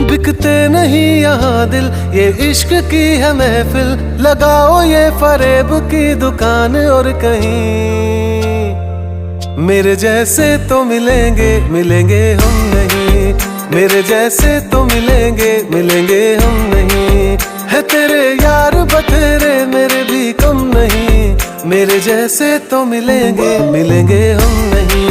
बिकते नहीं यहाँ दिल, ये इश्क की है महफिल। लगाओ ये फरेब की दुकान और कहीं मेरे जैसे तो मिलेंगे, मिलेंगे हम नहीं। मेरे जैसे तो मिलेंगे, मिलेंगे हम नहीं। है तेरे यार बतेरे, मेरे भी कम नहीं। मेरे जैसे तो मिलेंगे, मिलेंगे हम नहीं।